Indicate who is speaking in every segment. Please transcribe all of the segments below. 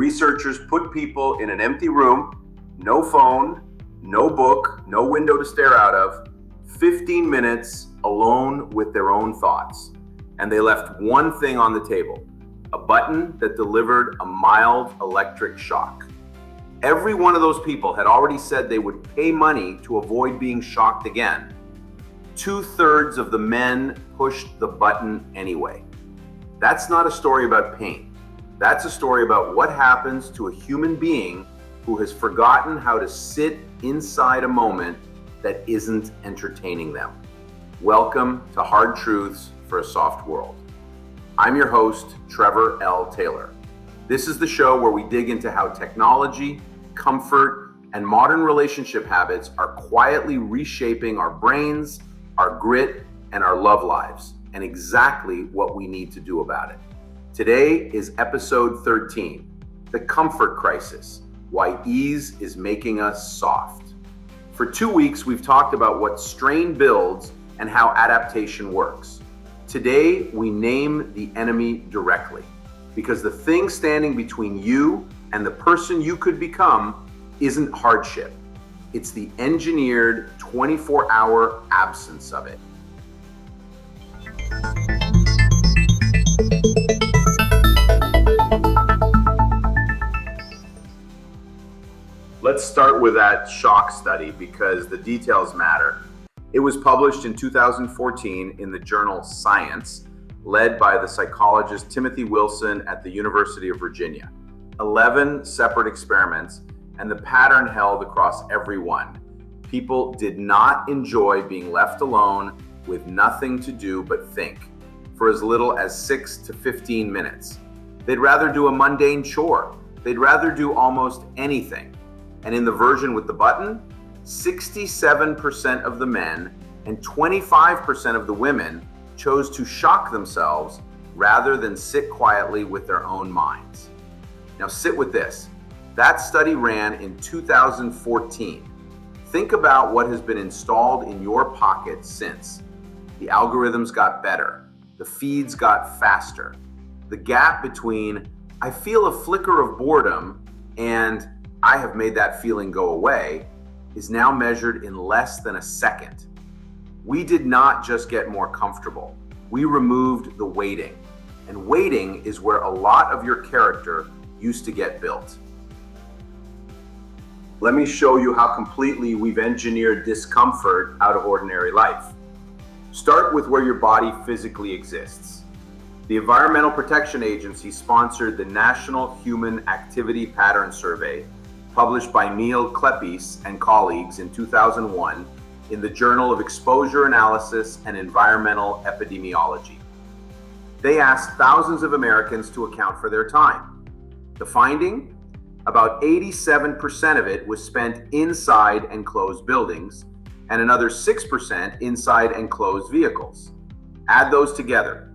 Speaker 1: researchers put people in an empty room, no phone, no book, no window to stare out of, 15 minutes alone with their own thoughts. And they left one thing on the table, a button that delivered a mild electric shock. Every one of those people had already said they would pay money to avoid being shocked again. 2/3 of the men pushed the button anyway. That's not a story about pain. That's a story about what happens to a human being who has forgotten how to sit inside a moment that isn't entertaining them. Welcome to Hard Truths for a Soft World. I'm your host, Trevor L Taylor. This is the show where we dig into how technology, comfort, and modern relationship habits are quietly reshaping our brains, our grit, and our love lives, and exactly what we need to do about it. Today is episode 13, The Comfort Crisis, Why Ease is Making Us Soft. For 2 weeks, we've talked about what strain builds and how adaptation works. Today, we name the enemy directly, because the thing standing between you and the person you could become isn't hardship. It's the engineered 24-hour absence of it. Let's start with that shock study because the details matter. It was published in 2014 in the journal Science, led by the psychologist Timothy Wilson at the University of Virginia. 11 separate experiments, and the pattern held across every one. People did not enjoy being left alone with nothing to do but think for as little as 6 to 15 minutes. They'd rather do a mundane chore. They'd rather do almost anything. And in the version with the button, 67% of the men and 25% of the women chose to shock themselves rather than sit quietly with their own minds. Now sit with this. That study ran in 2014. Think about what has been installed in your pocket since. The algorithms got better. The feeds got faster. The gap between, I feel a flicker of boredom, and I have made that feeling go away, is now measured in less than a second. We did not just get more comfortable. We removed the waiting. And waiting is where a lot of your character used to get built. Let me show you how completely we've engineered discomfort out of ordinary life. Start with where your body physically exists. The Environmental Protection Agency sponsored the National Human Activity Pattern Survey, published by Neil Klepis and colleagues in 2001 in the Journal of Exposure Analysis and Environmental Epidemiology. They asked thousands of Americans to account for their time. The finding? About 87% of it was spent inside enclosed buildings, and another 6% inside enclosed vehicles. Add those together,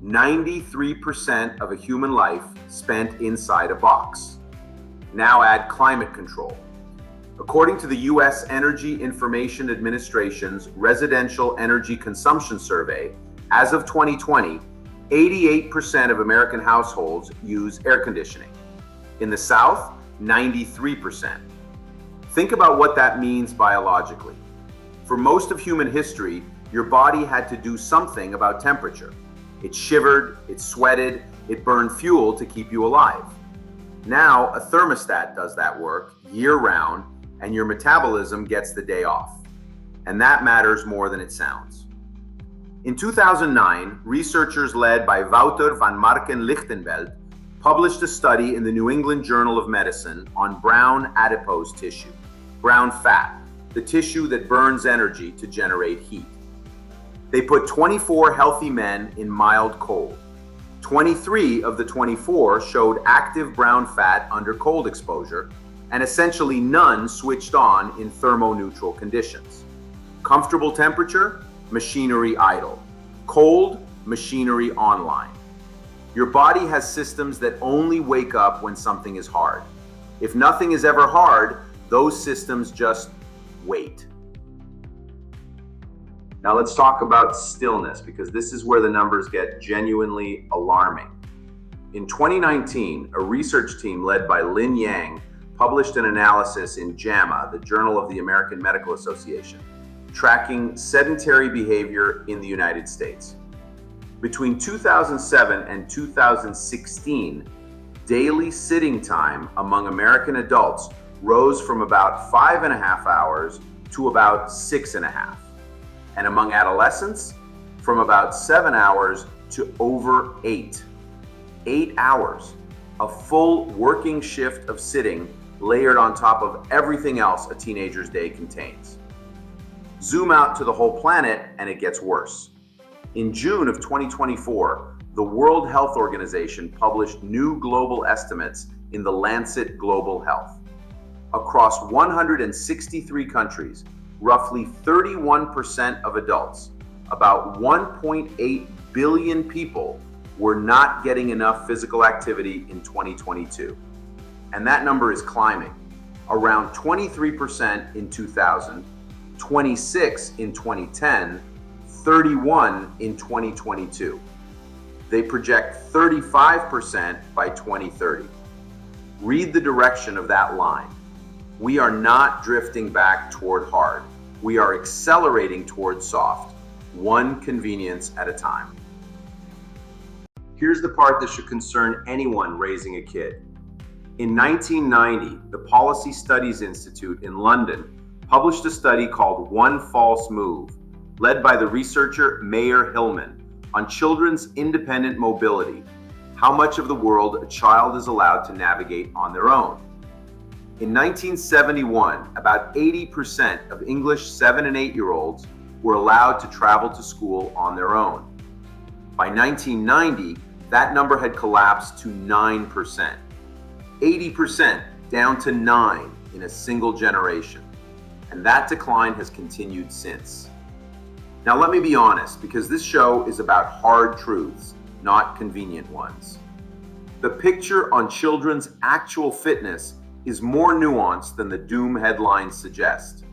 Speaker 1: 93% of a human life spent inside a box. Now add climate control. According to the U.S. Energy Information Administration's Residential Energy Consumption Survey, as of 2020, 88% of American households use air conditioning. In the South, 93%. Think about what that means biologically. For most of human history, your body had to do something about temperature. It shivered, it sweated, it burned fuel to keep you alive. Now, a thermostat does that work year-round, and your metabolism gets the day off. And that matters more than it sounds. In 2009, researchers led by Wouter van Marken-Lichtenveld published a study in the New England Journal of Medicine on brown adipose tissue, brown fat, the tissue that burns energy to generate heat. They put 24 healthy men in mild cold. 23 of the 24 showed active brown fat under cold exposure, and essentially none switched on in thermoneutral conditions. Comfortable temperature, machinery idle. Cold, machinery online. Your body has systems that only wake up when something is hard. If nothing is ever hard, those systems just wait. Now let's talk about stillness, because this is where the numbers get genuinely alarming. In 2019, a research team led by Lin Yang published an analysis in JAMA, the Journal of the American Medical Association, tracking sedentary behavior in the United States. Between 2007 and 2016, daily sitting time among American adults rose from about 5.5 hours to about 6.5, and among adolescents, from about 7 hours to over 8. 8 hours, a full working shift of sitting layered on top of everything else a teenager's day contains. Zoom out to the whole planet and it gets worse. In June of 2024, the World Health Organization published new global estimates in the Lancet Global Health. Across 163 countries, roughly 31% of adults, about 1.8 billion people, were not getting enough physical activity in 2022. And that number is climbing. Around 23% in 2000, 26 in 2010, 31 in 2022. They project 35% by 2030. Read the direction of that line. We are not drifting back toward hard. We are accelerating toward soft, one convenience at a time. Here's the part that should concern anyone raising a kid. In 1990, the Policy Studies Institute in London published a study called One False Move, led by the researcher Mayer Hillman, on children's independent mobility, how much of the world a child is allowed to navigate on their own. In 1971, about 80% of English 7 and 8-year-olds were allowed to travel to school on their own. By 1990, that number had collapsed to 9%. 80% down to 9 in a single generation. And that decline has continued since. Now let me be honest, because this show is about hard truths, not convenient ones. The picture on children's actual fitness is more nuanced than the doom headlines suggest.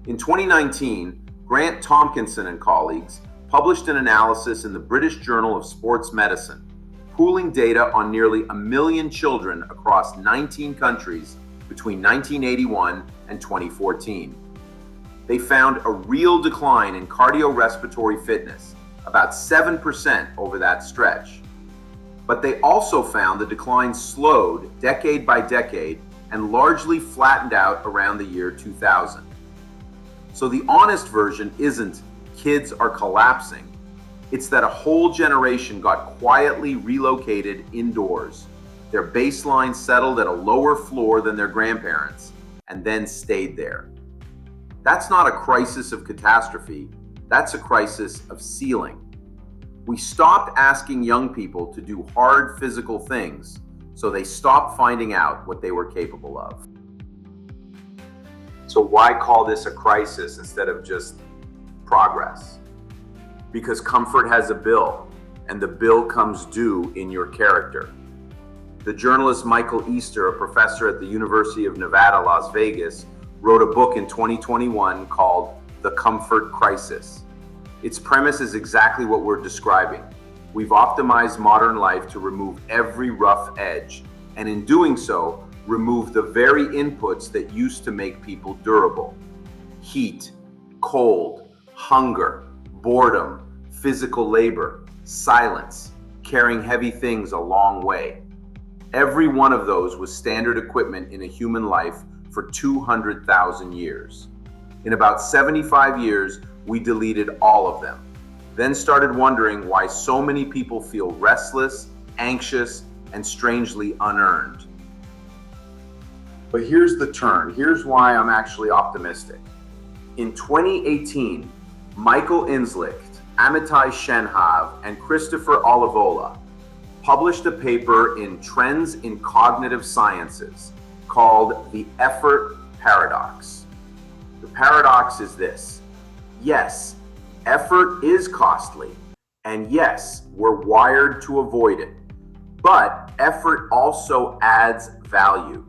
Speaker 1: In 2019, Grant Tompkinson and colleagues published an analysis in the British Journal of Sports Medicine, pooling data on nearly 1 million children across 19 countries between 1981 and 2014. They found a real decline in cardiorespiratory fitness, about 7% over that stretch. But they also found the decline slowed decade by decade and largely flattened out around the year 2000. So the honest version isn't kids are collapsing. It's that a whole generation got quietly relocated indoors. Their baseline settled at a lower floor than their grandparents, and then stayed there. That's not a crisis of catastrophe, that's a crisis of ceiling. We stopped asking young people to do hard physical things, so they stopped finding out what they were capable of. So why call this a crisis instead of just progress? Because comfort has a bill, and the bill comes due in your character. The journalist Michael Easter, a professor at the University of Nevada, Las Vegas, wrote a book in 2021 called The Comfort Crisis. Its premise is exactly what we're describing. We've optimized modern life to remove every rough edge, and in doing so, remove the very inputs that used to make people durable. Heat, cold, hunger, boredom, physical labor, silence, carrying heavy things a long way. Every one of those was standard equipment in a human life for 200,000 years. In about 75 years, we deleted all of them, then started wondering why so many people feel restless, anxious, and strangely unearned. But here's the turn. Here's why I'm actually optimistic. In 2018, Michael Inslicht, Amitai Shenhav, and Christopher Olivola published a paper in Trends in Cognitive Sciences called The Effort Paradox. The paradox is this: yes, effort is costly, and yes, we're wired to avoid it, but effort also adds value.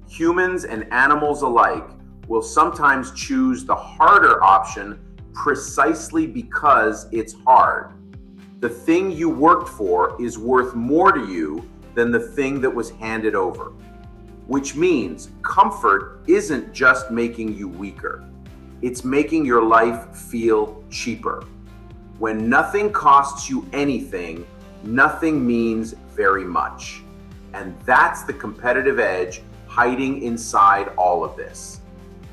Speaker 1: Humans and animals alike will sometimes choose the harder option precisely because it's hard. The thing you worked for is worth more to you than the thing that was handed over. Which means comfort isn't just making you weaker. It's making your life feel cheaper. When nothing costs you anything, nothing means very much. And that's the competitive edge hiding inside all of this.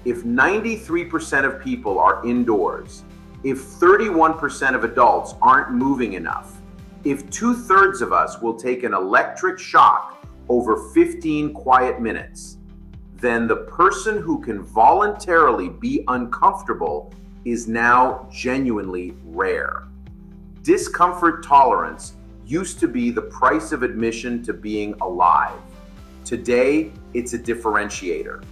Speaker 1: If 93% of people are indoors, if 31% of adults aren't moving enough, if 2/3 of us will take an electric shock over 15 quiet minutes, then the person who can voluntarily be uncomfortable is now genuinely rare. Discomfort tolerance used to be the price of admission to being alive. Today, it's a differentiator.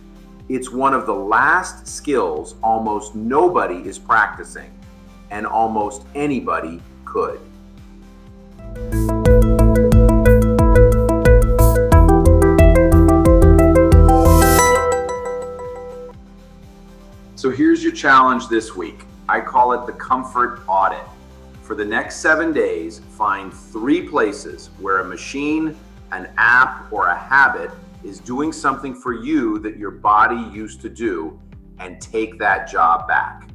Speaker 1: It's one of the last skills almost nobody is practicing, and almost anybody could. So here's your challenge this week. I call it the Comfort Audit. For the next 7 days, find 3 places where a machine, an app, or a habit is doing something for you that your body used to do, and take that job back.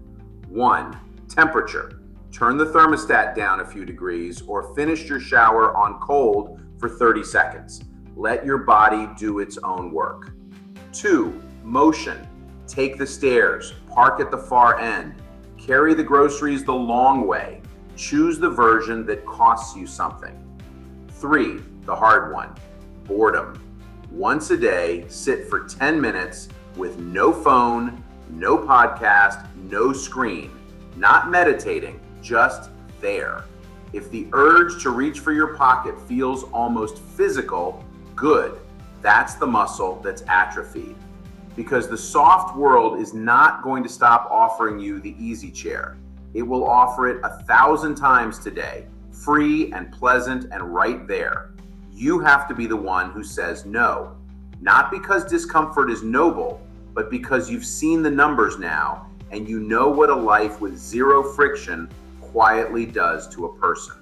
Speaker 1: 1. Temperature. Turn the thermostat down a few degrees or finish your shower on cold for 30 seconds. Let your body do its own work. 2. Motion. Take the stairs, park at the far end, carry the groceries the long way. Choose the version that costs you something. 3. The hard one. Boredom. Once a day, sit for 10 minutes with no phone, no podcast, no screen. Not meditating, just there. If the urge to reach for your pocket feels almost physical, good. That's the muscle that's atrophied. Because the soft world is not going to stop offering you the easy chair. It will offer it 1,000 times today, free and pleasant and right there. You have to be the one who says no. Not because discomfort is noble, but because you've seen the numbers now and you know what a life with zero friction quietly does to a person.